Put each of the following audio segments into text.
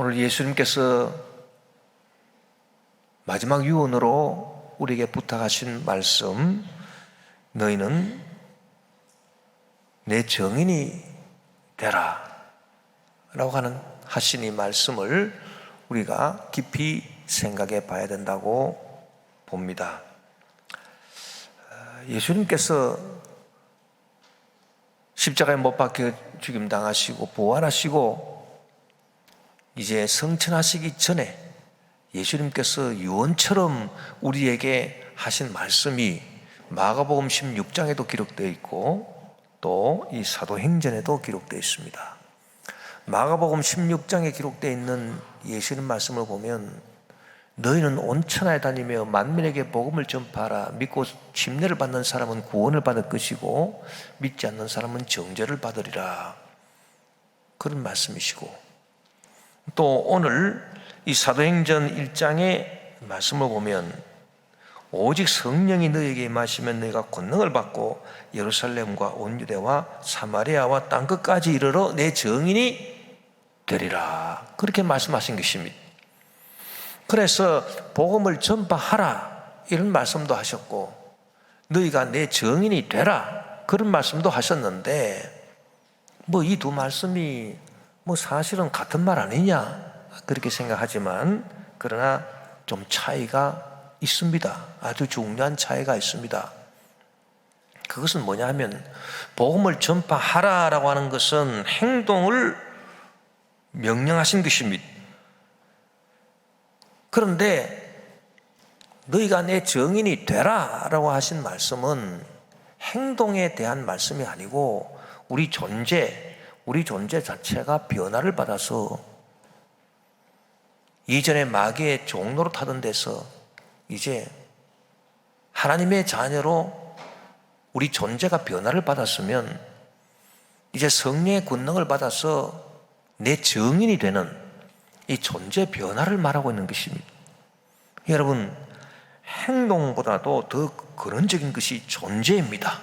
오늘 예수님께서 마지막 유언으로 우리에게 부탁하신 말씀, 너희는 내 증인이 되라 라고 하신 이 말씀을 우리가 깊이 생각해 봐야 된다고 봅니다. 예수님께서 십자가에 못 박혀 죽임당하시고 부활하시고 이제 성천하시기 전에 예수님께서 유언처럼 우리에게 하신 말씀이 마가복음 16장에도 기록되어 있고 또 이 사도행전에도 기록되어 있습니다. 마가복음 16장에 기록되어 있는 예수님 말씀을 보면 너희는 온 천하에 다니며 만민에게 복음을 전파하라. 믿고 침례를 받는 사람은 구원을 받을 것이고 믿지 않는 사람은 정죄를 받으리라. 그런 말씀이시고, 또 오늘 이 사도행전 1장의 말씀을 보면 오직 성령이 너희에게 임하시면 너희가 권능을 받고 예루살렘과 온 유대와 사마리아와 땅끝까지 이르러 내 증인이 되리라. 그렇게 말씀하신 것입니다. 그래서 복음을 전파하라 이런 말씀도 하셨고 너희가 내 증인이 되라 그런 말씀도 하셨는데 이 두 말씀이 사실은 같은 말 아니냐 그렇게 생각하지만 그러나 좀 차이가 있습니다. 아주 중요한 차이가 있습니다. 그것은 뭐냐 하면 복음을 전파하라라고 하는 것은 행동을 명령하신 것입니다. 그런데 너희가 내 증인이 되라라고 하신 말씀은 행동에 대한 말씀이 아니고 우리 존재 자체가 변화를 받아서 이전에 마귀의 종로로 타던 데서 이제 하나님의 자녀로 우리 존재가 변화를 받았으면 이제 성령의 권능을 받아서 내 증인이 되는 이 존재 변화를 말하고 있는 것입니다. 여러분, 행동보다도 더 근원적인 것이 존재입니다.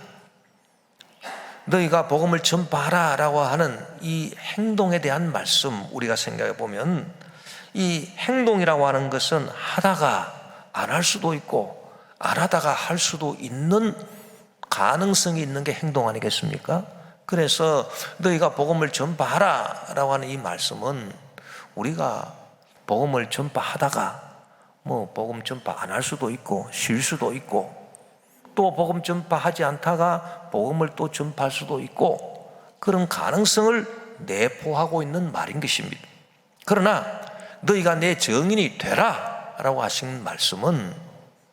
너희가 복음을 전파하라라고 하는 이 행동에 대한 말씀 우리가 생각해 보면 이 행동이라고 하는 것은 하다가 안 할 수도 있고 안 하다가 할 수도 있는 가능성이 있는 게 행동 아니겠습니까? 그래서 너희가 복음을 전파하라라고 하는 이 말씀은 우리가 복음을 전파하다가 복음 전파 안 할 수도 있고 쉴 수도 있고 또 복음 전파하지 않다가 복음을 또 전파할 수도 있고 그런 가능성을 내포하고 있는 말인 것입니다. 그러나 너희가 내 증인이 되라 라고 하신 말씀은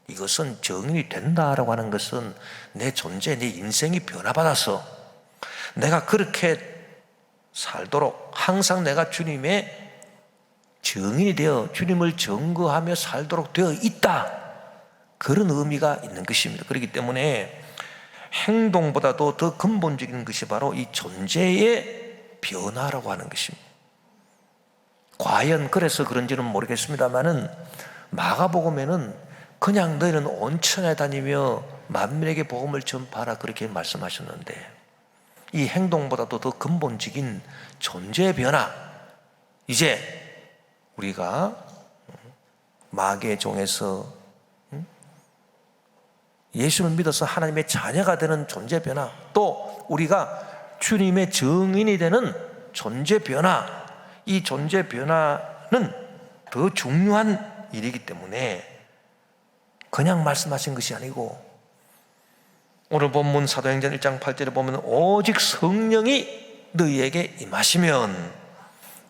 이것은 증인이 된다라고 하는 것은 내 존재, 내 인생이 변화받아서 내가 그렇게 살도록 항상 내가 주님의 증인이 되어 주님을 증거하며 살도록 되어 있다. 그런 의미가 있는 것입니다. 그렇기 때문에 행동보다도 더 근본적인 것이 바로 이 존재의 변화라고 하는 것입니다. 과연 그래서 그런지는 모르겠습니다만은 마가복음에는 그냥 너희는 온 천하에 다니며 만민에게 복음을 전파하라 그렇게 말씀하셨는데 이 행동보다도 더 근본적인 존재의 변화, 이제 우리가 마귀의 종에서 예수를 믿어서 하나님의 자녀가 되는 존재 변화, 또 우리가 주님의 증인이 되는 존재 변화, 이 존재 변화는 더 중요한 일이기 때문에 그냥 말씀하신 것이 아니고 오늘 본문 사도행전 1장 8절에 보면 오직 성령이 너희에게 임하시면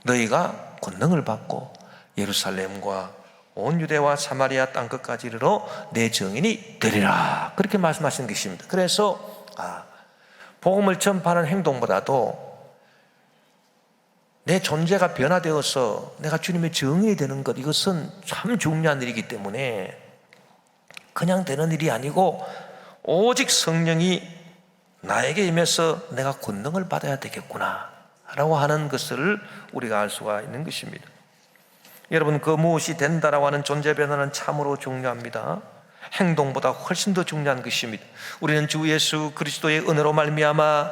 너희가 권능을 받고 예루살렘과 온 유대와 사마리아 땅끝까지 이르러 내 증인이 되리라 그렇게 말씀하신 것입니다. 그래서 복음을 전파하는 행동보다도 내 존재가 변화되어서 내가 주님의 증인이 되는 것, 이것은 참 중요한 일이기 때문에 그냥 되는 일이 아니고 오직 성령이 나에게 임해서 내가 권능을 받아야 되겠구나 라고 하는 것을 우리가 알 수가 있는 것입니다. 여러분, 그 무엇이 된다라고 하는 존재 변화는 참으로 중요합니다. 행동보다 훨씬 더 중요한 것입니다. 우리는 주 예수 그리스도의 은혜로 말미암아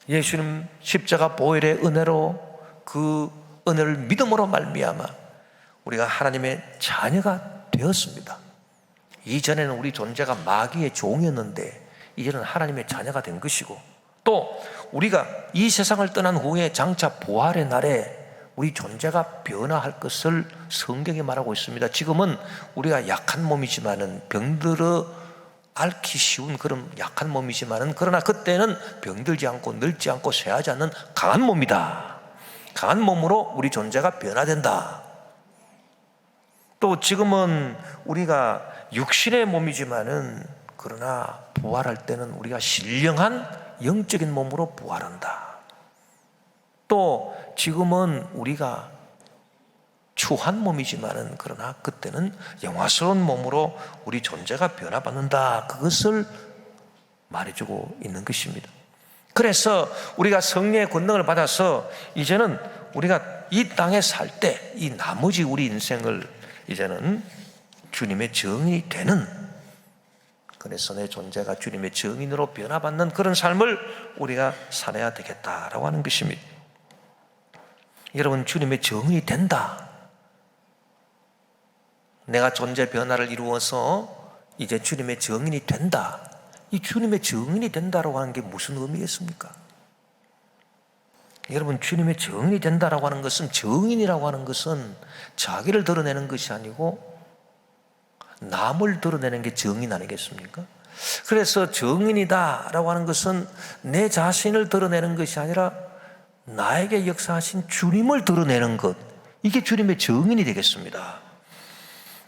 예수님 십자가 보혈의 은혜로 그 은혜를 믿음으로 말미암아 우리가 하나님의 자녀가 되었습니다. 이전에는 우리 존재가 마귀의 종이었는데 이제는 하나님의 자녀가 된 것이고, 또 우리가 이 세상을 떠난 후에 장차 부활의 날에 우리 존재가 변화할 것을 성경이 말하고 있습니다. 지금은 우리가 약한 몸이지만은, 병들어 앓기 쉬운 그런 약한 몸이지만은, 그러나 그때는 병들지 않고 늙지 않고 쇠하지 않는 강한 몸이다. 강한 몸으로 우리 존재가 변화된다. 또 지금은 우리가 육신의 몸이지만은, 그러나 부활할 때는 우리가 신령한 영적인 몸으로 부활한다. 또 지금은 우리가 추한 몸이지만은, 그러나 그때는 영화스러운 몸으로 우리 존재가 변화받는다. 그것을 말해주고 있는 것입니다. 그래서 우리가 성령의 권능을 받아서 이제는 우리가 이 땅에 살 때 이 나머지 우리 인생을 이제는 주님의 증인이 되는, 그래서 내 존재가 주님의 증인으로 변화받는 그런 삶을 우리가 살아야 되겠다라고 하는 것입니다. 여러분, 주님의 증인이 된다. 내가 존재 변화를 이루어서 이제 주님의 증인이 된다. 이 주님의 증인이 된다라고 하는 게 무슨 의미겠습니까? 여러분, 주님의 증인이 된다라고 하는 것은, 증인이라고 하는 것은 자기를 드러내는 것이 아니고 남을 드러내는 게 증인 아니겠습니까? 그래서 증인이다라고 하는 것은 내 자신을 드러내는 것이 아니라 나에게 역사하신 주님을 드러내는 것, 이게 주님의 증인이 되겠습니다.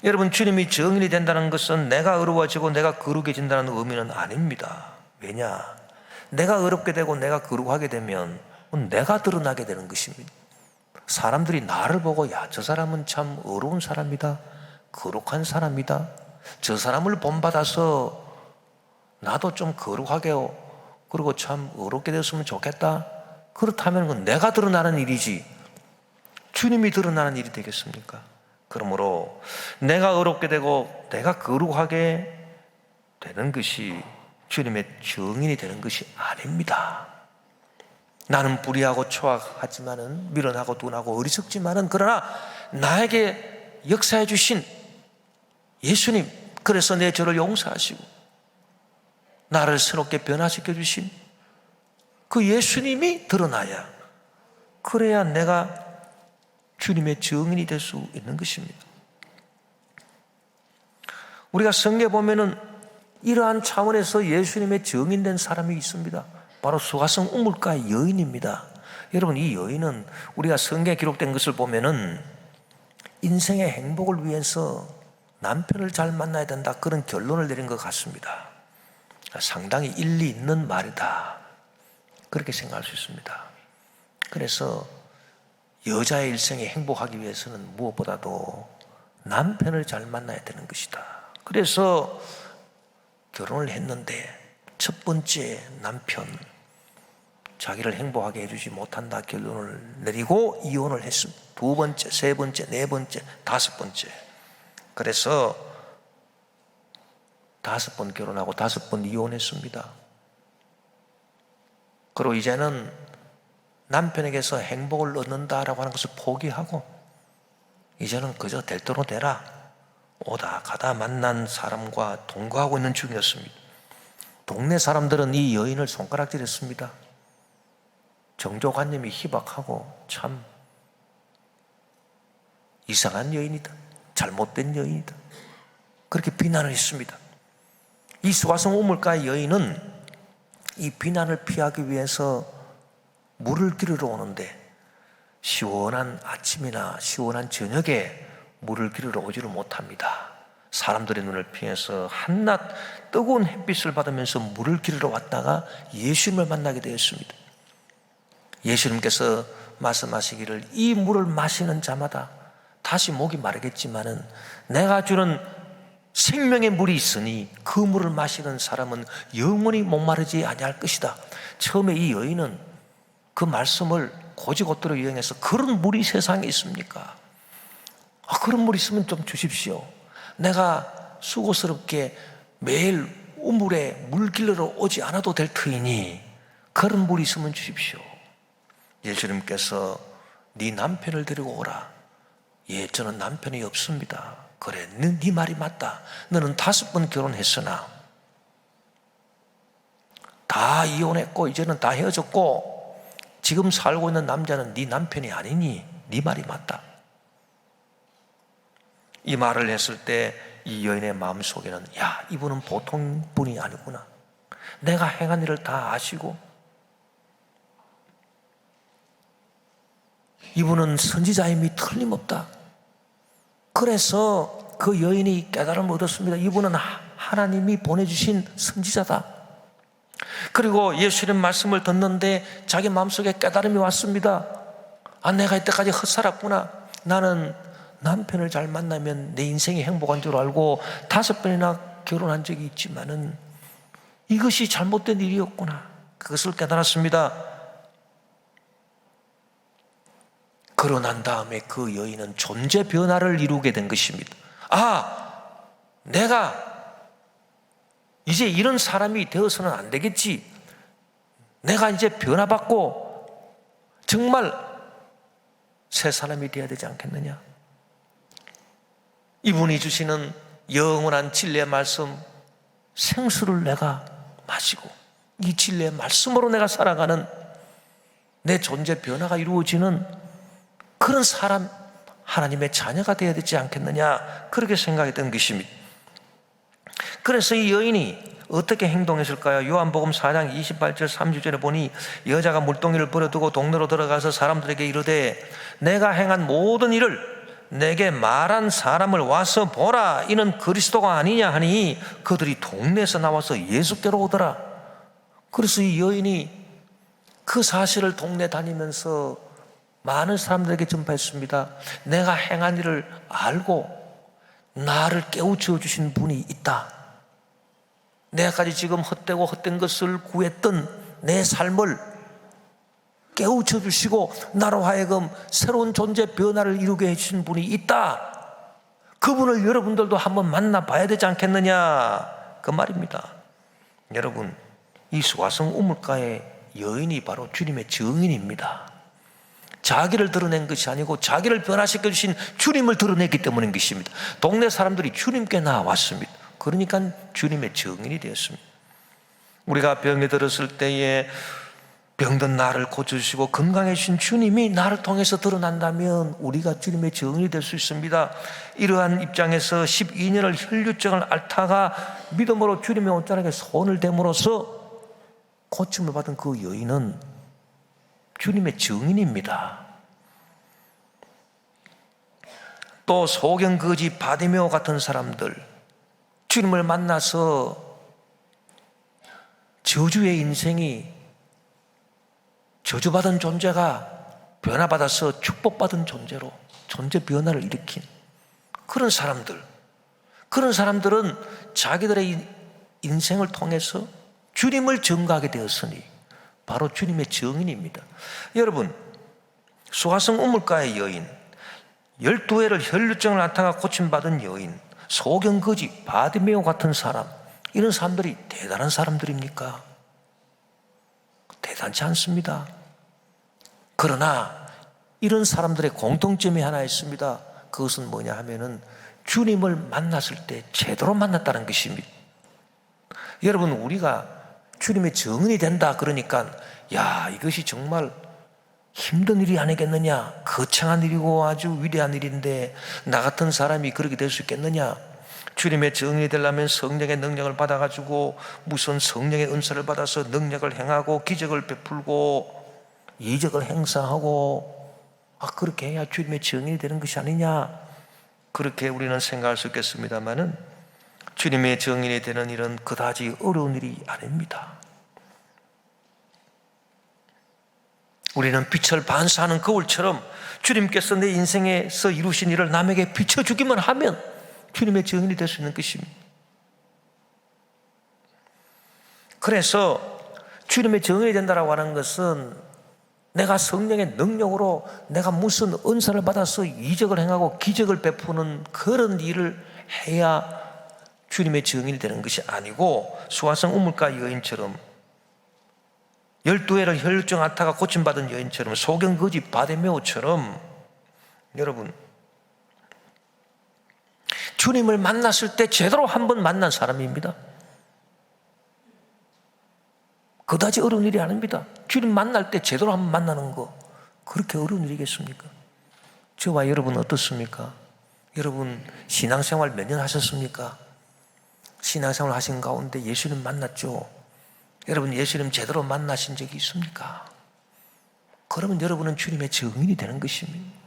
여러분, 주님이 증인이 된다는 것은 내가 의로워지고 내가 거룩해진다는 의미는 아닙니다. 왜냐? 내가 의롭게 되고 내가 거룩하게 되면 내가 드러나게 되는 것입니다. 사람들이 나를 보고, 야, 저 사람은 참 의로운 사람이다, 거룩한 사람이다, 저 사람을 본받아서 나도 좀 거룩하게 그리고 참 의롭게 되었으면 좋겠다, 그렇다면 그건 내가 드러나는 일이지 주님이 드러나는 일이 되겠습니까? 그러므로 내가 의롭게 되고 내가 거룩하게 되는 것이 주님의 증인이 되는 것이 아닙니다. 나는 불의하고 초악하지만은, 미련하고 둔하고 어리석지만은, 그러나 나에게 역사해 주신 예수님, 그래서 내 죄를 용서하시고 나를 새롭게 변화시켜 주신 그 예수님이 드러나야, 그래야 내가 주님의 증인이 될 수 있는 것입니다. 우리가 성경에 보면은 이러한 차원에서 예수님의 증인된 사람이 있습니다. 바로 수가성 우물가의 여인입니다. 여러분, 이 여인은 우리가 성경에 기록된 것을 보면은 인생의 행복을 위해서 남편을 잘 만나야 된다, 그런 결론을 내린 것 같습니다. 상당히 일리 있는 말이다, 그렇게 생각할 수 있습니다. 그래서 여자의 일생에 행복하기 위해서는 무엇보다도 남편을 잘 만나야 되는 것이다. 그래서 결혼을 했는데 첫 번째 남편, 자기를 행복하게 해주지 못한다 결론을 내리고 이혼을 했습니다. 두 번째, 세 번째, 네 번째, 다섯 번째. 그래서 5번 결혼하고 5번 이혼했습니다. 그리고 이제는 남편에게서 행복을 얻는다라고 하는 것을 포기하고 이제는 그저 될 대로 되라, 오다 가다 만난 사람과 동거하고 있는 중이었습니다. 동네 사람들은 이 여인을 손가락질했습니다. 정조관념이 희박하고 참 이상한 여인이다, 잘못된 여인이다, 그렇게 비난을 했습니다. 이 수가성 우물가의 여인은 이 비난을 피하기 위해서 물을 기르러 오는데 시원한 아침이나 시원한 저녁에 물을 기르러 오지를 못합니다. 사람들의 눈을 피해서 한낮 뜨거운 햇빛을 받으면서 물을 기르러 왔다가 예수님을 만나게 되었습니다. 예수님께서 말씀하시기를, 이 물을 마시는 자마다 다시 목이 마르겠지만은 내가 주는 생명의 물이 있으니 그 물을 마시는 사람은 영원히 목마르지 아니할 것이다. 처음에 이 여인은 그 말씀을 고지고대로 이행해서, 그런 물이 세상에 있습니까? 그런 물 있으면 좀 주십시오. 내가 수고스럽게 매일 우물에 물 길러러 오지 않아도 될 터이니 그런 물이 있으면 주십시오. 예수님께서 네 남편을 데리고 오라. 예, 저는 남편이 없습니다. 그래, 네 말이 맞다. 너는 5번 결혼했으나 다 이혼했고 이제는 다 헤어졌고 지금 살고 있는 남자는 네 남편이 아니니 네 말이 맞다. 이 말을 했을 때 이 여인의 마음속에는, 야, 이분은 보통 분이 아니구나. 내가 행한 일을 다 아시고 이분은 선지자임이 틀림없다. 그래서 그 여인이 깨달음을 얻었습니다. 이분은 하나님이 보내주신 선지자다. 그리고 예수님 말씀을 듣는데 자기 마음속에 깨달음이 왔습니다. 아, 내가 이때까지 헛살았구나. 나는 남편을 잘 만나면 내 인생이 행복한 줄 알고 5번이나 결혼한 적이 있지만은 이것이 잘못된 일이었구나. 그것을 깨달았습니다. 그러고 난 다음에 그 여인은 존재 변화를 이루게 된 것입니다. 아, 내가 이제 이런 사람이 되어서는 안 되겠지. 내가 이제 변화받고 정말 새 사람이 되어야 되지 않겠느냐. 이분이 주시는 영원한 진리의 말씀, 생수를 내가 마시고 이 진리의 말씀으로 내가 살아가는 내 존재 변화가 이루어지는 그런 사람, 하나님의 자녀가 되어야 되지 않겠느냐, 그렇게 생각했던 것입니다. 그래서 이 여인이 어떻게 행동했을까요? 요한복음 4장 28절 30절에 보니 여자가 물동이를 버려두고 동네로 들어가서 사람들에게 이르되 내가 행한 모든 일을 내게 말한 사람을 와서 보라, 이는 그리스도가 아니냐 하니 그들이 동네에서 나와서 예수께로 오더라. 그래서 이 여인이 그 사실을 동네 다니면서 많은 사람들에게 전파했습니다. 내가 행한 일을 알고 나를 깨우쳐 주신 분이 있다. 내가까지 지금 헛되고 헛된 것을 구했던 내 삶을 깨우쳐 주시고 나로 하여금 새로운 존재 변화를 이루게 해주신 분이 있다. 그분을 여러분들도 한번 만나봐야 되지 않겠느냐, 그 말입니다. 여러분, 이 수화성 우물가의 여인이 바로 주님의 증인입니다. 자기를 드러낸 것이 아니고 자기를 변화시켜 주신 주님을 드러냈기 때문인 것입니다. 동네 사람들이 주님께 나왔습니다. 그러니까 주님의 증인이 되었습니다. 우리가 병에 들었을 때에 병든 나를 고쳐주시고 건강해주신 주님이 나를 통해서 드러난다면 우리가 주님의 증인이 될 수 있습니다. 이러한 입장에서 12년을 혈류증을 앓다가 믿음으로 주님의 옷자락에 손을 댐으로써 고침을 받은 그 여인은 주님의 증인입니다. 또 소경거지 바디메오 같은 사람들, 주님을 만나서 저주의 인생이 저주받은 존재가 변화받아서 축복받은 존재로 존재 변화를 일으킨 그런 사람들은 자기들의 인생을 통해서 주님을 증거하게 되었으니 바로 주님의 증인입니다. 여러분, 수화성 우물가의 여인, 12회를 혈류증을 앓다가 고침받은 여인, 소경거지 바디메오 같은 사람, 이런 사람들이 대단한 사람들입니까? 대단치 않습니다. 그러나 이런 사람들의 공통점이 하나 있습니다. 그것은 뭐냐 하면은 주님을 만났을 때 제대로 만났다는 것입니다. 여러분, 우리가 주님의 증인이 된다 그러니까 야, 이것이 정말 힘든 일이 아니겠느냐, 거창한 일이고 아주 위대한 일인데 나 같은 사람이 그렇게 될 수 있겠느냐. 주님의 증인이 되려면 성령의 능력을 받아가지고 무슨 성령의 은사를 받아서 능력을 행하고 기적을 베풀고 이적을 행사하고 그렇게 해야 주님의 증인이 되는 것이 아니냐, 그렇게 우리는 생각할 수 있겠습니다만은 주님의 증인이 되는 일은 그다지 어려운 일이 아닙니다. 우리는 빛을 반사하는 거울처럼 주님께서 내 인생에서 이루신 일을 남에게 비춰주기만 하면 주님의 증인이 될 수 있는 것입니다. 그래서 주님의 증인이 된다라고 하는 것은 내가 성령의 능력으로 내가 무슨 은사를 받아서 이적을 행하고 기적을 베푸는 그런 일을 해야 주님의 증인이 되는 것이 아니고 수화성 우물가 여인처럼 12회를 혈증 앓다가 고침받은 여인처럼, 소경 거지 바데메오처럼, 여러분 주님을 만났을 때 제대로 한 번 만난 사람입니다. 그다지 어려운 일이 아닙니다. 주님 만날 때 제대로 한 번 만나는 거 그렇게 어려운 일이겠습니까? 저와 여러분 어떻습니까? 여러분 신앙생활 몇 년 하셨습니까? 신앙생활 하신 가운데 예수님 만났죠? 여러분 예수님 제대로 만나신 적이 있습니까? 그러면 여러분은 주님의 증인이 되는 것입니다.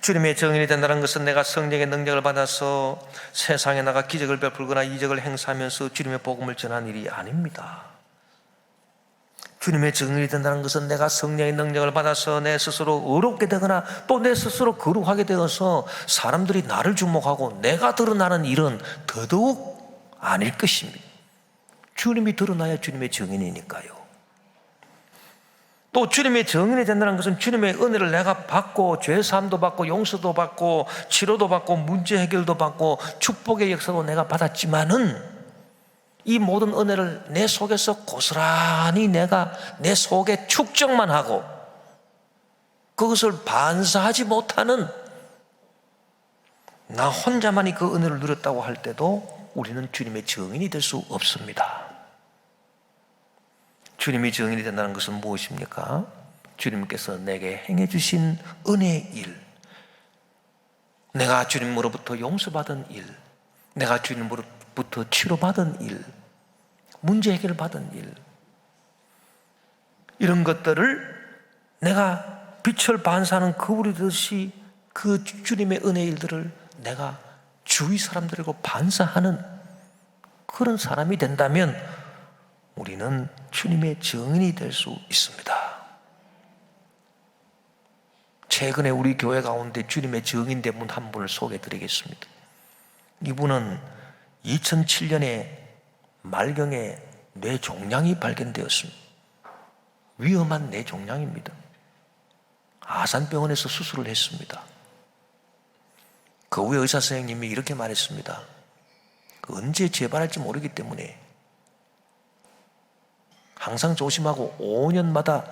주님의 증인이 된다는 것은 내가 성령의 능력을 받아서 세상에 나가 기적을 베풀거나 이적을 행사하면서 주님의 복음을 전하는 일이 아닙니다. 주님의 증인이 된다는 것은 내가 성령의 능력을 받아서 내 스스로 의롭게 되거나 또 내 스스로 거룩하게 되어서 사람들이 나를 주목하고 내가 드러나는 일은 더더욱 아닐 것입니다. 주님이 드러나야 주님의 증인이니까요. 또 주님의 증인이 된다는 것은 주님의 은혜를 내가 받고 죄사함도 받고 용서도 받고 치료도 받고 문제 해결도 받고 축복의 역사도 내가 받았지만은 이 모든 은혜를 내 속에서 고스란히 내가 내 속에 축적만 하고 그것을 반사하지 못하는 나 혼자만이 그 은혜를 누렸다고 할 때도 우리는 주님의 증인이 될 수 없습니다. 주님이 증인이 된다는 것은 무엇입니까? 주님께서 내게 행해 주신 은혜의 일, 내가 주님으로부터 용서받은 일, 내가 주님으로부터 치료받은 일, 문제 해결을 받은 일, 이런 것들을 내가 빛을 반사하는 거울이 듯이 그 주님의 은혜의 일들을 내가 주위 사람들과 반사하는 그런 사람이 된다면 우리는 주님의 증인이 될 수 있습니다. 최근에 우리 교회 가운데 주님의 증인 된 분 한 분을 소개해 드리겠습니다. 이분은 2007년에 말경에 뇌종양이 발견되었습니다. 위험한 뇌종양입니다. 아산병원에서 수술을 했습니다. 그 후에 의사 선생님이 이렇게 말했습니다. 언제 재발할지 모르기 때문에 항상 조심하고 5년마다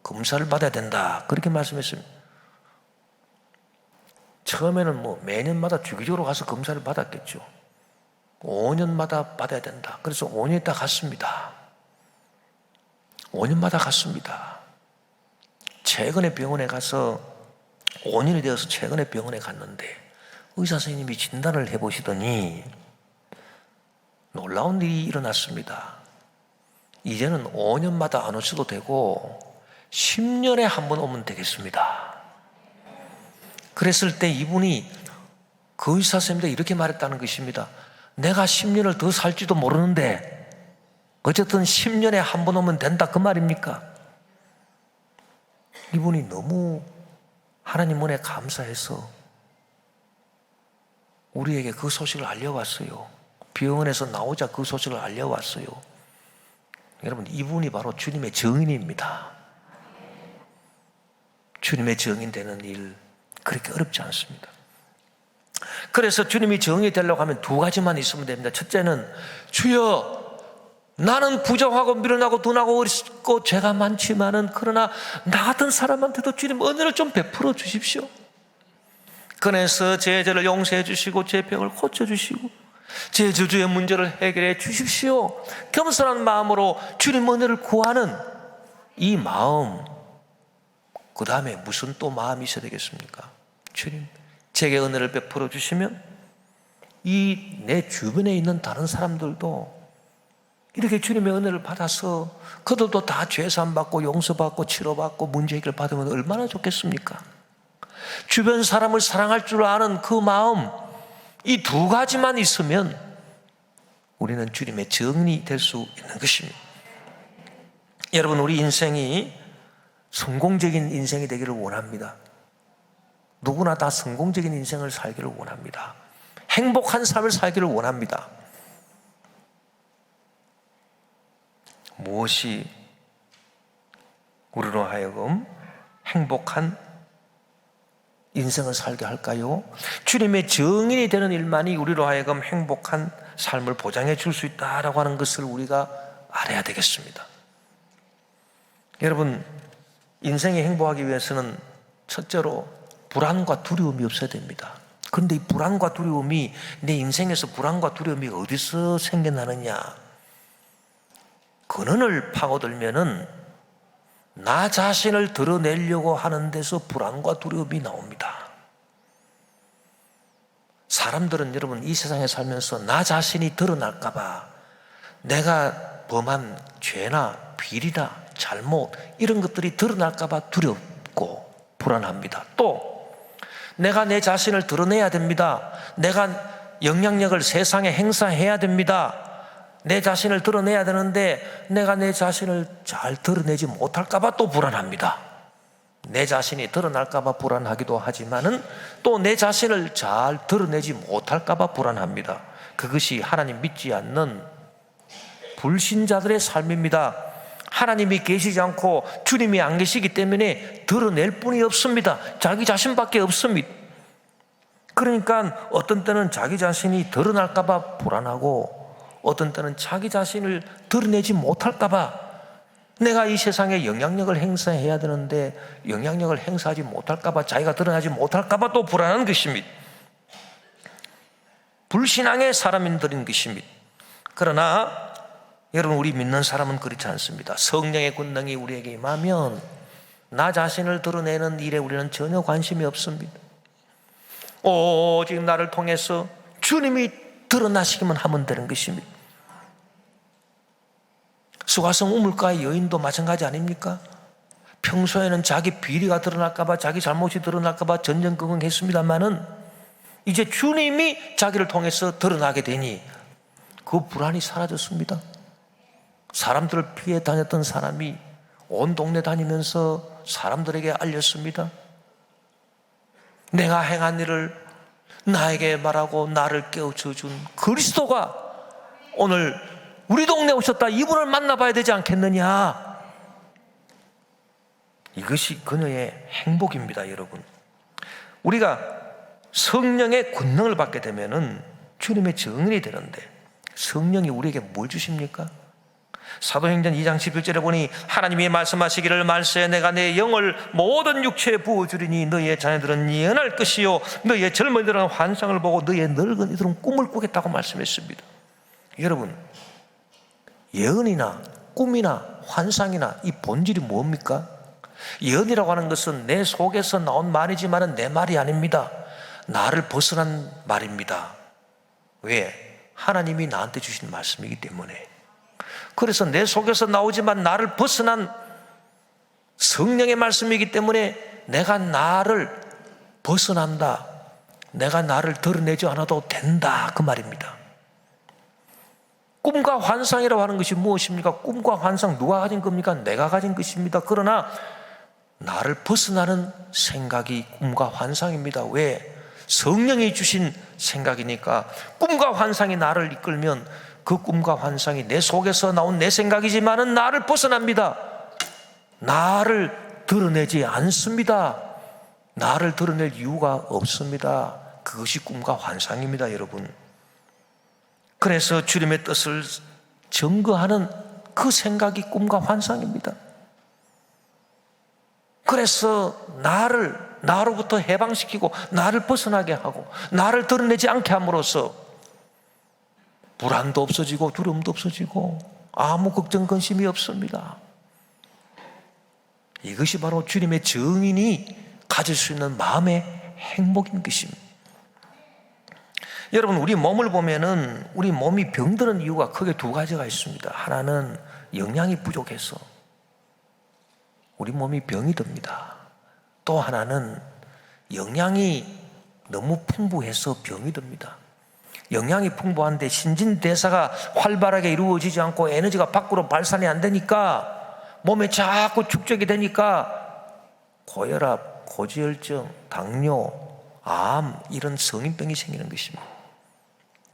검사를 받아야 된다, 그렇게 말씀했습니다. 처음에는 매년마다 주기적으로 가서 검사를 받았겠죠. 5년마다 받아야 된다. 그래서 5년 있다 갔습니다. 5년마다 갔습니다. 최근에 병원에 가서 5년이 되어서 최근에 병원에 갔는데 의사 선생님이 진단을 해보시더니 놀라운 일이 일어났습니다. 이제는 5년마다 안 오셔도 되고 10년에 한 번 오면 되겠습니다. 그랬을 때 이분이 그 의사 선생님한테 이렇게 말했다는 것입니다. 내가 10년을 더 살지도 모르는데 어쨌든 10년에 한 번 오면 된다, 그 말입니까? 이분이 너무 하나님 은혜에 감사해서 우리에게 그 소식을 알려왔어요. 병원에서 나오자 그 소식을 알려왔어요. 여러분, 이분이 바로 주님의 증인입니다. 주님의 증인 되는 일 그렇게 어렵지 않습니다. 그래서 주님이 증인이 되려고 하면 두 가지만 있으면 됩니다. 첫째는 주여, 나는 부정하고 미련하고 둔하고 어리석고 죄가 많지만은 그러나 나 같은 사람한테도 주님 은혜를 좀 베풀어 주십시오. 그래서 제 죄를 용서해 주시고 제 병을 고쳐 주시고 제 저주의 문제를 해결해 주십시오. 겸손한 마음으로 주님 은혜를 구하는 이 마음, 그 다음에 무슨 또 마음이 있어야 되겠습니까? 주님, 제게 은혜를 베풀어 주시면 이 내 주변에 있는 다른 사람들도 이렇게 주님의 은혜를 받아서 그들도 다 죄사함 받고 용서받고 치료받고 문제 해결 받으면 얼마나 좋겠습니까? 주변 사람을 사랑할 줄 아는 그 마음, 이 두 가지만 있으면 우리는 주님의 증인이 될 수 있는 것입니다. 여러분, 우리 인생이 성공적인 인생이 되기를 원합니다. 누구나 다 성공적인 인생을 살기를 원합니다. 행복한 삶을 살기를 원합니다. 무엇이 우리로 하여금 행복한 인생을 살게 할까요? 주님의 증인이 되는 일만이 우리로 하여금 행복한 삶을 보장해 줄 수 있다라고 하는 것을 우리가 알아야 되겠습니다. 여러분, 인생이 행복하기 위해서는 첫째로 불안과 두려움이 없어야 됩니다. 그런데 이 불안과 두려움이, 내 인생에서 불안과 두려움이 어디서 생겨나느냐? 근원을 파고들면은 나 자신을 드러내려고 하는 데서 불안과 두려움이 나옵니다. 사람들은 여러분, 이 세상에 살면서 나 자신이 드러날까봐, 내가 범한 죄나 비리나 잘못 이런 것들이 드러날까봐 두렵고 불안합니다. 또 내가 내 자신을 드러내야 됩니다. 내가 영향력을 세상에 행사해야 됩니다. 내 자신을 드러내야 되는데 내가 내 자신을 잘 드러내지 못할까봐 또 불안합니다. 내 자신이 드러날까봐 불안하기도 하지만은 또 내 자신을 잘 드러내지 못할까봐 불안합니다. 그것이 하나님 믿지 않는 불신자들의 삶입니다. 하나님이 계시지 않고 주님이 안 계시기 때문에 드러낼 뿐이 없습니다. 자기 자신밖에 없습니다. 그러니까 어떤 때는 자기 자신이 드러날까봐 불안하고, 어떤 때는 자기 자신을 드러내지 못할까봐, 내가 이 세상에 영향력을 행사해야 되는데 영향력을 행사하지 못할까봐, 자기가 드러나지 못할까봐 또 불안한 것입니다. 불신앙의 사람들인 것입니다. 그러나 여러분, 우리 믿는 사람은 그렇지 않습니다. 성령의 권능이 우리에게 임하면 나 자신을 드러내는 일에 우리는 전혀 관심이 없습니다. 오직 나를 통해서 주님이 드러나시기만 하면 되는 것입니다. 수가성 우물가의 여인도 마찬가지 아닙니까? 평소에는 자기 비리가 드러날까봐, 자기 잘못이 드러날까봐 전전긍긍했습니다마는 이제 주님이 자기를 통해서 드러나게 되니 그 불안이 사라졌습니다. 사람들을 피해 다녔던 사람이 온 동네 다니면서 사람들에게 알렸습니다. 내가 행한 일을 나에게 말하고 나를 깨우쳐 준 그리스도가 오늘 우리 동네에 오셨다, 이분을 만나봐야 되지 않겠느냐. 이것이 그녀의 행복입니다. 여러분, 우리가 성령의 권능을 받게 되면은 주님의 증인이 되는데, 성령이 우리에게 뭘 주십니까? 사도행전 2장 11절에 보니 하나님이 말씀하시기를, 말세에 내가 내 영을 모든 육체에 부어주리니 너희의 자녀들은 예언할 것이요 너희의 젊은이들은 환상을 보고 너희의 늙은이들은 꿈을 꾸겠다고 말씀했습니다. 여러분, 예언이나 꿈이나 환상이나 이 본질이 뭡니까? 예언이라고 하는 것은 내 속에서 나온 말이지만 내 말이 아닙니다. 나를 벗어난 말입니다. 왜? 하나님이 나한테 주신 말씀이기 때문에. 그래서 내 속에서 나오지만 나를 벗어난 성령의 말씀이기 때문에 내가 나를 벗어난다, 내가 나를 드러내지 않아도 된다, 그 말입니다. 꿈과 환상이라고 하는 것이 무엇입니까? 꿈과 환상 누가 가진 겁니까? 내가 가진 것입니다. 그러나 나를 벗어나는 생각이 꿈과 환상입니다. 왜? 성령이 주신 생각이니까. 꿈과 환상이 나를 이끌면 그 꿈과 환상이 내 속에서 나온 내 생각이지만은 나를 벗어납니다. 나를 드러내지 않습니다. 나를 드러낼 이유가 없습니다. 그것이 꿈과 환상입니다, 여러분. 그래서 주님의 뜻을 증거하는 그 생각이 꿈과 환상입니다. 그래서 나로부터 해방시키고 나를 벗어나게 하고 나를 드러내지 않게 함으로써 불안도 없어지고 두려움도 없어지고 아무 걱정 근심이 없습니다. 이것이 바로 주님의 증인이 가질 수 있는 마음의 행복인 것입니다. 여러분, 우리 몸을 보면은 우리 몸이 병드는 이유가 크게 두 가지가 있습니다. 하나는 영양이 부족해서 우리 몸이 병이 듭니다. 또 하나는 영양이 너무 풍부해서 병이 듭니다. 영양이 풍부한데 신진대사가 활발하게 이루어지지 않고 에너지가 밖으로 발산이 안 되니까 몸에 자꾸 축적이 되니까 고혈압, 고지혈증, 당뇨, 암 이런 성인병이 생기는 것입니다.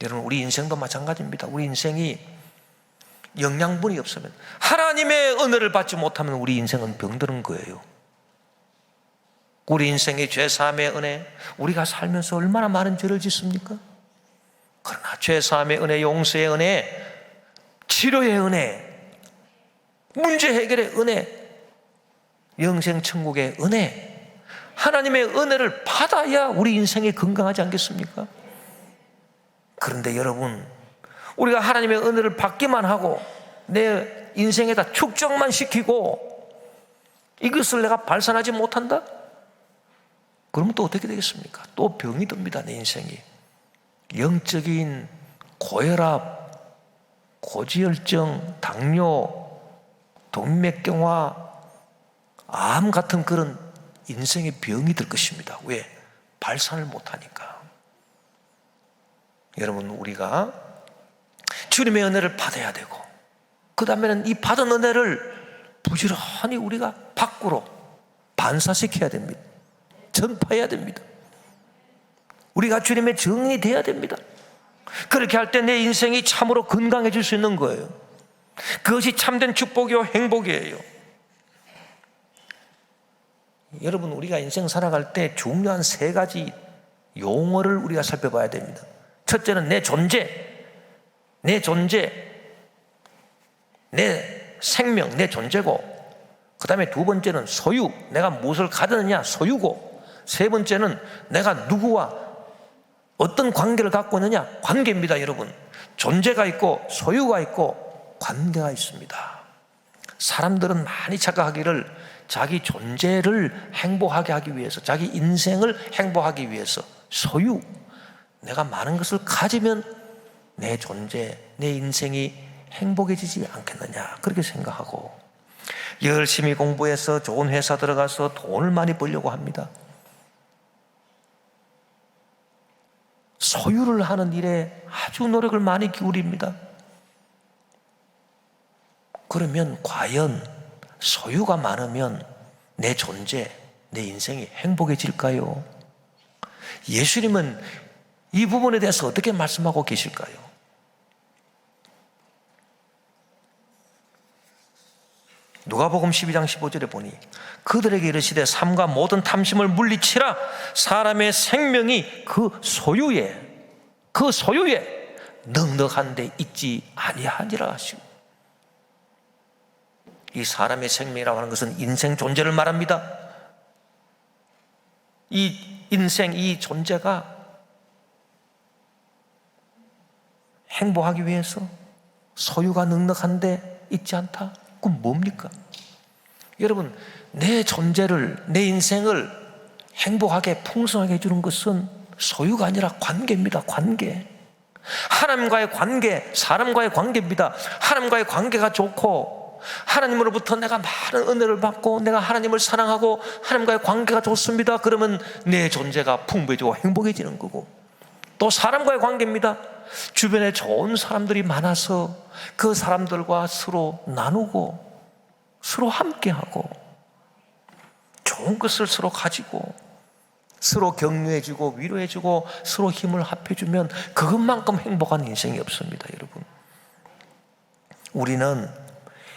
여러분, 우리 인생도 마찬가지입니다. 우리 인생이 영양분이 없으면, 하나님의 은혜를 받지 못하면 우리 인생은 병드는 거예요. 우리 인생의 죄사함의 은혜, 우리가 살면서 얼마나 많은 죄를 짓습니까? 그러나 죄사함의 은혜, 용서의 은혜, 치료의 은혜, 문제 해결의 은혜, 영생 천국의 은혜, 하나님의 은혜를 받아야 우리 인생이 건강하지 않겠습니까? 그런데 여러분, 우리가 하나님의 은혜를 받기만 하고 내 인생에다 축적만 시키고 이것을 내가 발산하지 못한다? 그러면 또 어떻게 되겠습니까? 또 병이 듭니다. 내 인생이 영적인 고혈압, 고지혈증, 당뇨, 동맥경화, 암 같은 그런 인생의 병이 들 것입니다. 왜? 발산을 못하니까. 여러분, 우리가 주님의 은혜를 받아야 되고, 그 다음에는 이 받은 은혜를 부지런히 우리가 밖으로 반사시켜야 됩니다. 전파해야 됩니다. 우리가 주님의 증인이 되어야 됩니다. 그렇게 할 때 내 인생이 참으로 건강해질 수 있는 거예요. 그것이 참된 축복이요 행복이에요. 여러분, 우리가 인생 살아갈 때 중요한 세 가지 용어를 우리가 살펴봐야 됩니다. 첫째는 내 존재, 내 생명, 내 존재고, 그 다음에 두 번째는 소유, 내가 무엇을 가졌느냐, 소유고, 세 번째는 내가 누구와 어떤 관계를 갖고 있느냐, 관계입니다. 여러분, 존재가 있고 소유가 있고 관계가 있습니다. 사람들은 많이 착각하기를 자기 존재를 행복하게 하기 위해서, 자기 인생을 행복하기 위해서 소유, 내가 많은 것을 가지면 내 존재, 내 인생이 행복해지지 않겠느냐, 그렇게 생각하고 열심히 공부해서 좋은 회사 들어가서 돈을 많이 벌려고 합니다. 소유를 하는 일에 아주 노력을 많이 기울입니다. 그러면 과연 소유가 많으면 내 존재, 내 인생이 행복해질까요? 예수님은 이 부분에 대해서 어떻게 말씀하고 계실까요? 누가복음 12장 15절에 보니 그들에게 이르시되 삶과 모든 탐심을 물리치라. 사람의 생명이 그 소유에 넉넉한 데 있지 아니하니라 하시고, 이 사람의 생명이라고 하는 것은 인생 존재를 말합니다. 이 인생, 이 존재가 행복하기 위해서 소유가 넉넉한데 있지 않다? 그럼 뭡니까? 여러분, 내 존재를, 내 인생을 행복하게 풍성하게 해주는 것은 소유가 아니라 관계입니다. 관계. 하나님과의 관계, 사람과의 관계입니다. 하나님과의 관계가 좋고 하나님으로부터 내가 많은 은혜를 받고 내가 하나님을 사랑하고 하나님과의 관계가 좋습니다. 그러면 내 존재가 풍부해지고 행복해지는 거고, 또 사람과의 관계입니다. 주변에 좋은 사람들이 많아서 그 사람들과 서로 나누고 서로 함께하고 좋은 것을 서로 가지고 서로 격려해주고 위로해주고 서로 힘을 합해주면 그것만큼 행복한 인생이 없습니다. 여러분, 우리는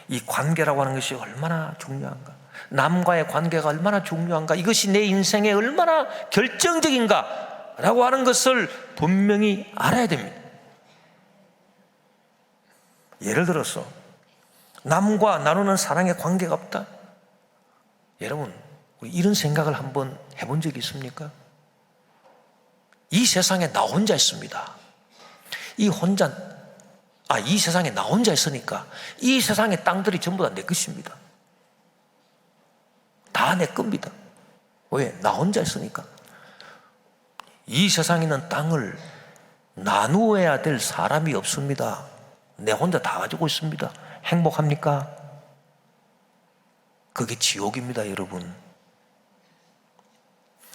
이 관계라고 하는 것이 얼마나 중요한가, 남과의 관계가 얼마나 중요한가, 이것이 내 인생에 얼마나 결정적인가 라고 하는 것을 분명히 알아야 됩니다. 예를 들어서 남과 나누는 사랑의 관계가 없다. 여러분, 우리 이런 생각을 한번 해본 적이 있습니까? 이 세상에 나 혼자 있습니다. 이 세상에 나 혼자 있으니까 이 세상의 땅들이 전부 다 내 것입니다. 다 내 겁니다. 왜? 나 혼자 있으니까. 이 세상에 있는 땅을 나누어야 될 사람이 없습니다. 내 혼자 다 가지고 있습니다. 행복합니까? 그게 지옥입니다, 여러분.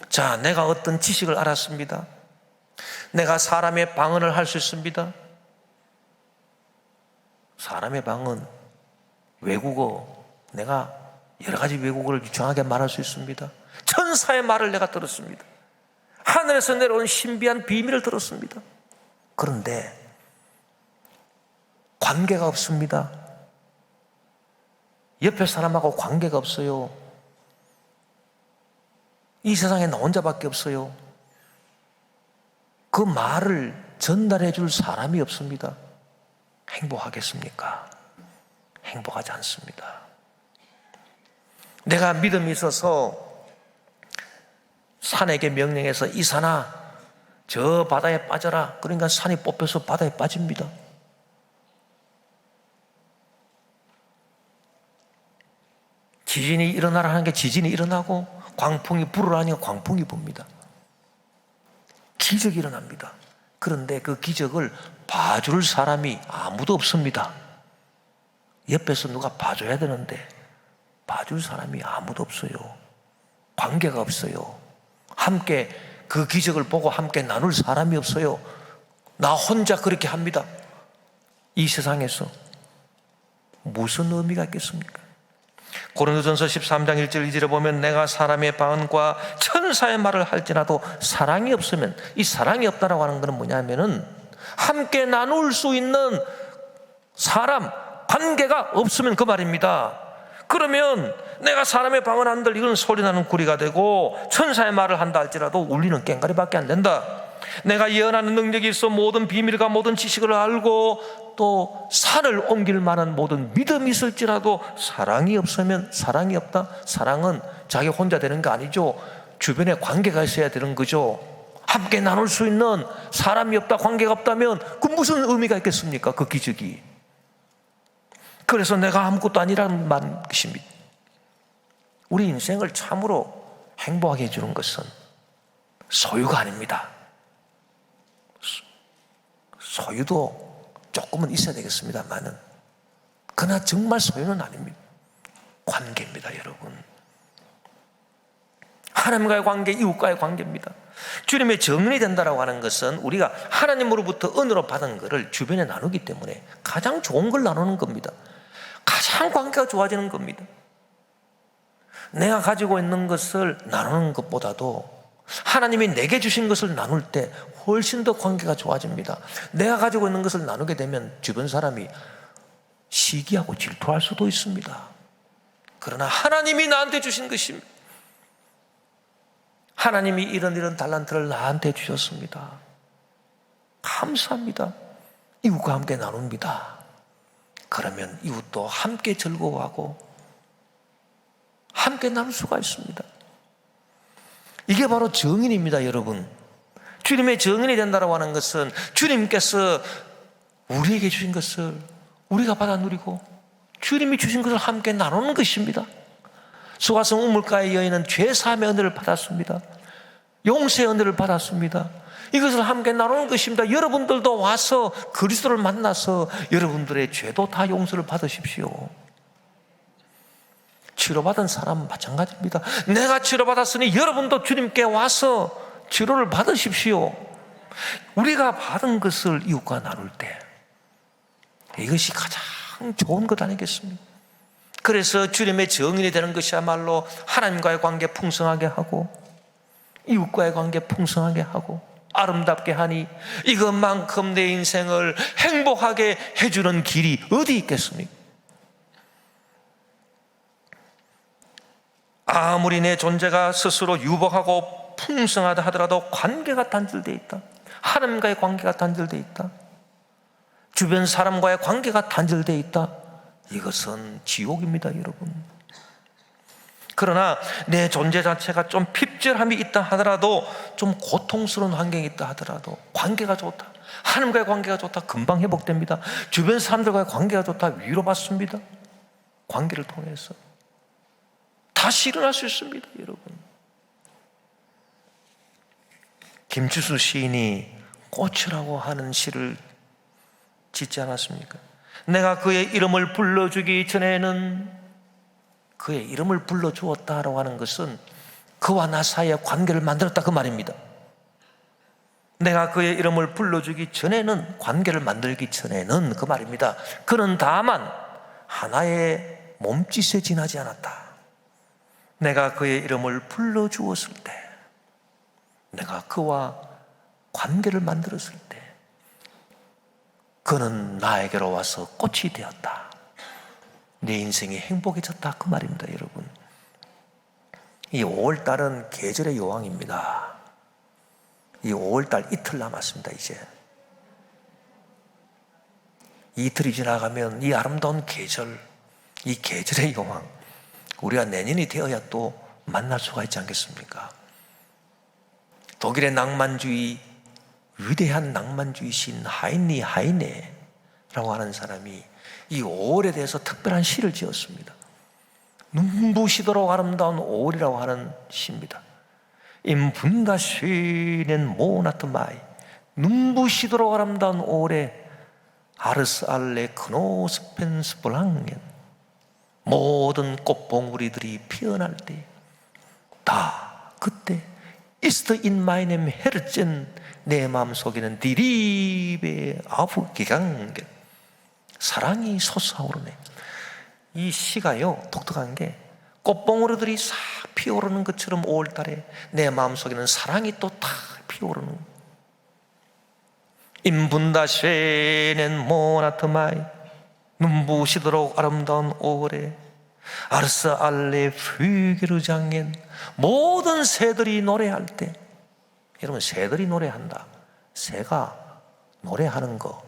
자, 내가 어떤 지식을 알았습니다. 내가 사람의 방언을 할 수 있습니다. 사람의 방언, 외국어, 내가 여러 가지 외국어를 유창하게 말할 수 있습니다. 천사의 말을 내가 들었습니다. 하늘에서 내려온 신비한 비밀을 들었습니다. 그런데 관계가 없습니다. 옆에 사람하고 관계가 없어요. 이 세상에 나 혼자밖에 없어요. 그 말을 전달해 줄 사람이 없습니다. 행복하겠습니까? 행복하지 않습니다. 내가 믿음이 있어서 산에게 명령해서 이 산아 저 바다에 빠져라. 그러니까 산이 뽑혀서 바다에 빠집니다. 지진이 일어나라 하는 게 지진이 일어나고 광풍이 불으라 하니까 광풍이 붑니다. 기적이 일어납니다. 그런데 그 기적을 봐줄 사람이 아무도 없습니다. 옆에서 누가 봐줘야 되는데 봐줄 사람이 아무도 없어요. 관계가 없어요. 함께 그 기적을 보고 함께 나눌 사람이 없어요. 나 혼자 그렇게 합니다. 이 세상에서 무슨 의미가 있겠습니까? 고린도전서 13장 1절 2절에 보면 내가 사람의 방언과 천사의 말을 할지라도 사랑이 없으면, 이 사랑이 없다라고 하는 것은 뭐냐면은 함께 나눌 수 있는 사람, 관계가 없으면 그 말입니다. 그러면 내가 사람의 방언 한들 이건 소리나는 구리가 되고, 천사의 말을 한다 할지라도 울리는 꽹과리밖에 안 된다. 내가 예언하는 능력이 있어 모든 비밀과 모든 지식을 알고 또 산을 옮길 만한 모든 믿음이 있을지라도 사랑이 없으면 사랑이 없다. 사랑은 자기 혼자 되는 거 아니죠. 주변에 관계가 있어야 되는 거죠. 함께 나눌 수 있는 사람이 없다, 관계가 없다면 그 무슨 의미가 있겠습니까? 그 기적이. 그래서 내가 아무것도 아니라는 것입니다. 우리 인생을 참으로 행복하게 해주는 것은 소유가 아닙니다. 소유도 조금은 있어야 되겠습니다만은, 그러나 정말 소유는 아닙니다. 관계입니다, 여러분. 하나님과의 관계, 이웃과의 관계입니다. 주님의 정인이 된다라고 하는 것은 우리가 하나님으로부터 은혜로 받은 것을 주변에 나누기 때문에 가장 좋은 걸 나누는 겁니다. 가장 관계가 좋아지는 겁니다. 내가 가지고 있는 것을 나누는 것보다도 하나님이 내게 주신 것을 나눌 때 훨씬 더 관계가 좋아집니다. 내가 가지고 있는 것을 나누게 되면 주변 사람이 시기하고 질투할 수도 있습니다. 그러나 하나님이 나한테 주신 것입니다. 하나님이 이런 달란트를 나한테 주셨습니다. 감사합니다. 이웃과 함께 나눕니다. 그러면 이웃도 함께 즐거워하고 함께 나눌 수가 있습니다. 이게 바로 정인입니다, 여러분. 주님의 정인이 된다고 하는 것은 주님께서 우리에게 주신 것을 우리가 받아 누리고 주님이 주신 것을 함께 나누는 것입니다. 수가성 우물가의 여인은 죄사함의 은혜를 받았습니다. 용서의 은혜를 받았습니다. 이것을 함께 나누는 것입니다. 여러분들도 와서 그리스도를 만나서 여러분들의 죄도 다 용서를 받으십시오. 치료받은 사람은 마찬가지입니다. 내가 치료받았으니 여러분도 주님께 와서 치료를 받으십시오. 우리가 받은 것을 이웃과 나눌 때 이것이 가장 좋은 것 아니겠습니까? 그래서 주님의 정인이 되는 것이야말로 하나님과의 관계 풍성하게 하고 이웃과의 관계 풍성하게 하고 아름답게 하니 이것만큼 내 인생을 행복하게 해주는 길이 어디 있겠습니까? 아무리 내 존재가 스스로 유복하고 풍성하다 하더라도 관계가 단절되어 있다. 하나님과의 관계가 단절되어 있다. 주변 사람과의 관계가 단절되어 있다. 이것은 지옥입니다, 여러분. 그러나 내 존재 자체가 좀 핍절함이 있다 하더라도, 좀 고통스러운 환경이 있다 하더라도 관계가 좋다, 하나님과의 관계가 좋다, 금방 회복됩니다. 주변 사람들과의 관계가 좋다, 위로받습니다. 관계를 통해서 다시 일어날 수 있습니다, 여러분. 김추수 시인이 꽃이라고 하는 시를 짓지 않았습니까? 내가 그의 이름을 불러주기 전에는, 그의 이름을 불러주었다라고 하는 것은 그와 나 사이의 관계를 만들었다, 그 말입니다. 내가 그의 이름을 불러주기 전에는, 관계를 만들기 전에는 그 말입니다. 그는 다만 하나의 몸짓에 지나지 않았다. 내가 그의 이름을 불러주었을 때, 내가 그와 관계를 만들었을 때 그는 나에게로 와서 꽃이 되었다. 내 인생이 행복해졌다, 그 말입니다, 여러분. 이 5월달은 계절의 여왕입니다. 이 5월달 이틀 남았습니다, 이제. 이틀이 지나가면 이 아름다운 계절, 이 계절의 여왕, 우리가 내년이 되어야 또 만날 수가 있지 않겠습니까? 독일의 낭만주의, 위대한 낭만주의 시인 하이니 하이네라고 하는 사람이 이 5월에 대해서 특별한 시를 지었습니다. 눈부시도록 아름다운 5월이라고 하는 시입니다. Im wunderschönen Monat Mai, 눈부시도록 아름다운 5월에 Alles alle Knospen sprangen, 모든 꽃봉우리들이 피어날 때, 다 그때 Ist in meinem Herzen, 내 마음속에는 Die Liebe aufgegangen, 사랑이 솟아오르네. 이 시가요 독특한 게 꽃봉오리들이 싹 피어오르는 것처럼 5월달에 내 마음속에는 사랑이 또 탁 피어오르는. Im wunderschönen Monat Mai, 눈부시도록 아름다운 5월에 Als alle Vögel sangen, 모든 새들이 노래할 때. 여러분, 새들이 노래한다, 새가 노래하는 거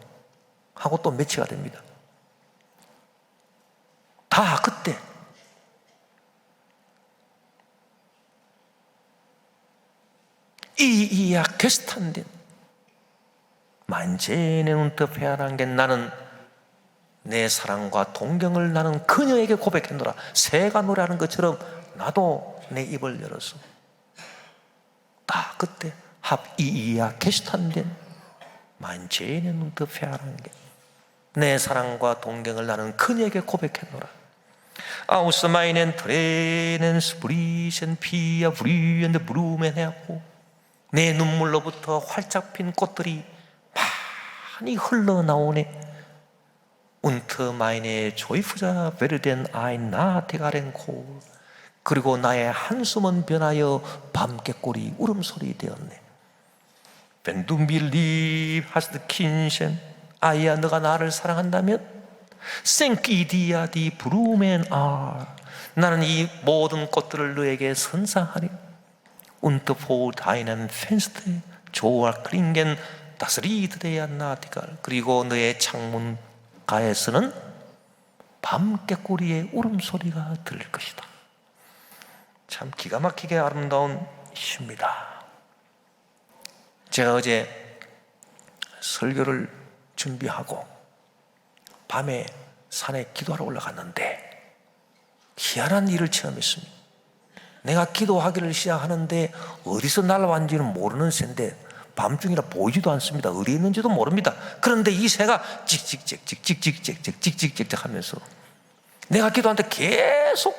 하고 또 매치가 됩니다. 다 그때 이이야 게스탄된 만제네 운터페아란 게 나는 내 사랑과 동경을 나는 그녀에게 고백했노라. 새가 노래하는 것처럼 나도 내 입을 열어서 다 그때 합 이이야 게스탄된 만제네 운터페아란 게 내 사랑과 동경을 나는 그녀에게 고백했노라. Aus meinen Tränen sprießen Pia blühende Blumen hervor, 내 눈물로부터 활짝 핀 꽃들이 많이 흘러나오네. Unter meine Seufzer werden ein Nachtigallen Chor, 그리고 나의 한숨은 변하여 밤개꼬리 울음소리 되었네. Wenn du mir lieb hast, Kindchen, 아이야 너가 나를 사랑한다면 생기디야 디 브루멘 아, 나는 이 모든 꽃들을 너에게 선사하리. Und vor deinem Fenster Joa klingen das Lied der Nachtigall, 그리고 너의 창문 가에서는 밤개꼬리의 울음소리가 들릴 것이다. 참 기가 막히게 아름다운 시입니다. 제가 어제 설교를 준비하고 밤에 산에 기도하러 올라갔는데 희한한 일을 체험했습니다. 내가 기도하기를 시작하는데 어디서 날아왔는지는 모르는 새인데 밤중이라 보이지도 않습니다. 어디 있는지도 모릅니다. 그런데 이 새가 찍찍찍찍찍찍찍찍찍찍 하면서 내가 기도하는데 계속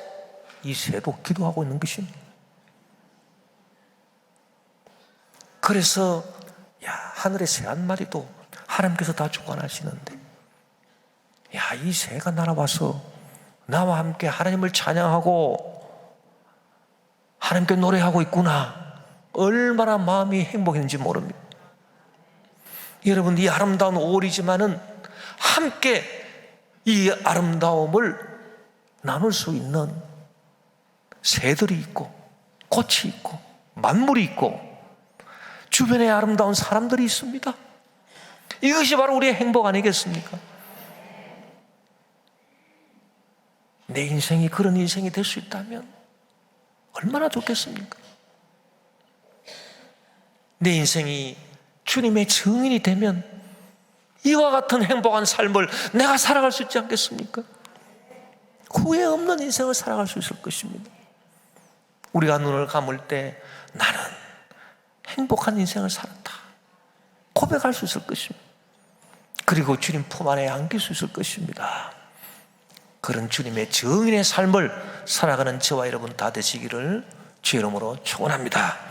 이 새도 기도하고 있는 것입니다. 그래서 하늘의 새 한 마리도 하나님께서 다 주관하시는데 이 새가 날아와서 나와 함께 하나님을 찬양하고 하나님께 노래하고 있구나. 얼마나 마음이 행복했는지 모릅니다. 여러분, 이 아름다운 5월이지만은 함께 이 아름다움을 나눌 수 있는 새들이 있고 꽃이 있고 만물이 있고 주변에 아름다운 사람들이 있습니다. 이것이 바로 우리의 행복 아니겠습니까? 내 인생이 그런 인생이 될 수 있다면 얼마나 좋겠습니까? 내 인생이 주님의 증인이 되면 이와 같은 행복한 삶을 내가 살아갈 수 있지 않겠습니까? 후회 없는 인생을 살아갈 수 있을 것입니다. 우리가 눈을 감을 때 나는 행복한 인생을 살았다 고백할 수 있을 것입니다. 그리고 주님 품 안에 안길 수 있을 것입니다. 그런 주님의 증인의 삶을 살아가는 저와 여러분 다 되시기를 주의 이름으로 축원합니다.